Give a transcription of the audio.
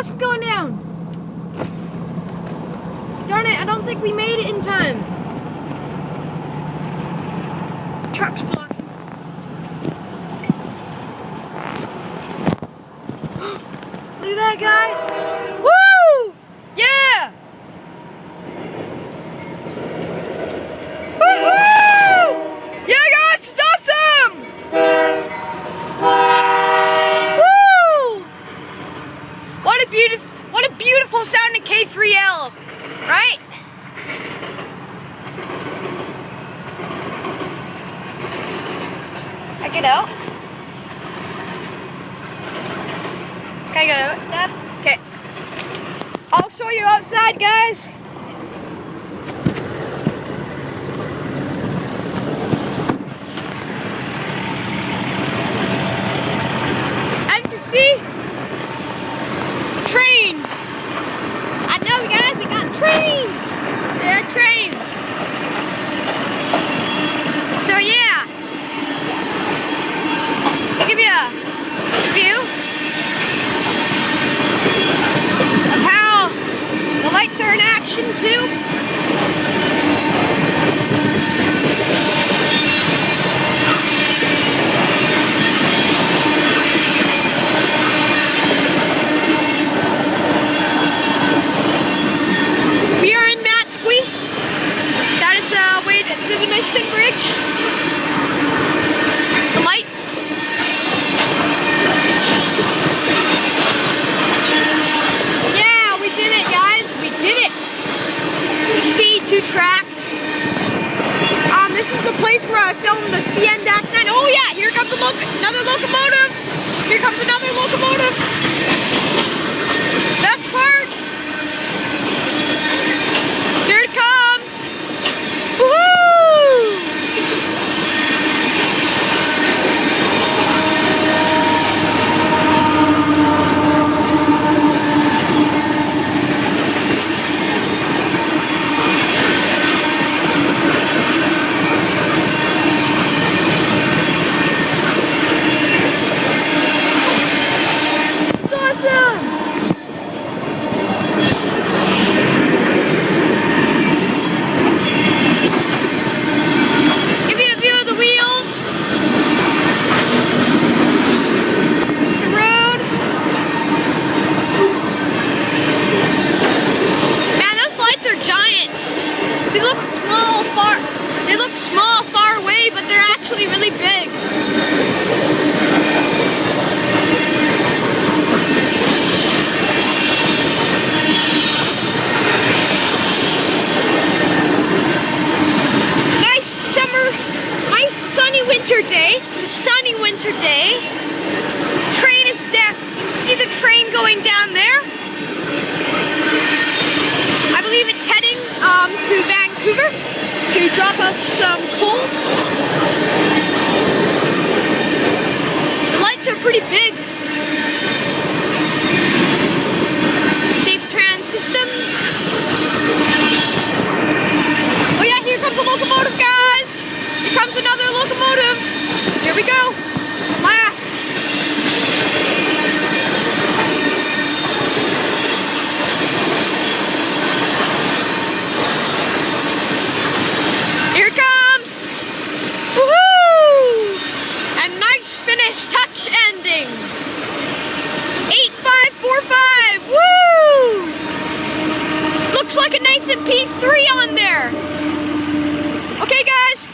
bus is going down. Darn it, I don't think we made it in time. Truck's blocking. Look at that, guys. Woo! Yeah! Woo-hoo! Yeah, guys, it's awesome! Woo! What a beautiful sounding K3L, right? I get out. Can I go out, Dad? Okay. I'll show you outside, guys. As you can see, the train. I know, guys, we got a train. Yeah, train. So yeah, I'll give you a view of how the lights are in action too. We are in Matsqui. That is the way to the Mission Bridge. The lights. Yeah, we did it, guys. We did it. You see 2 tracks. This is the place where I filmed the CN-9. Oh yeah, here comes another locomotive. Here comes another locomotive. Best part. Here it comes. Woohoo! It's awesome! Give you a view of the wheels. The road. Man, those lights are giant. They look small far away, but they're actually really big. Nice sunny winter day. It's a sunny winter day. Train is there. You see the train going down there? I believe it's heading to Vancouver to drop off some coal. The lights are pretty big. Safe trans systems. Oh yeah, here comes a locomotive, guys. Here comes another locomotive. Here we go. Last. Here it comes. Woohoo! A nice finish, touch ending. 8545. Woo! Looks like a Nathan P3 on there. Okay, guys.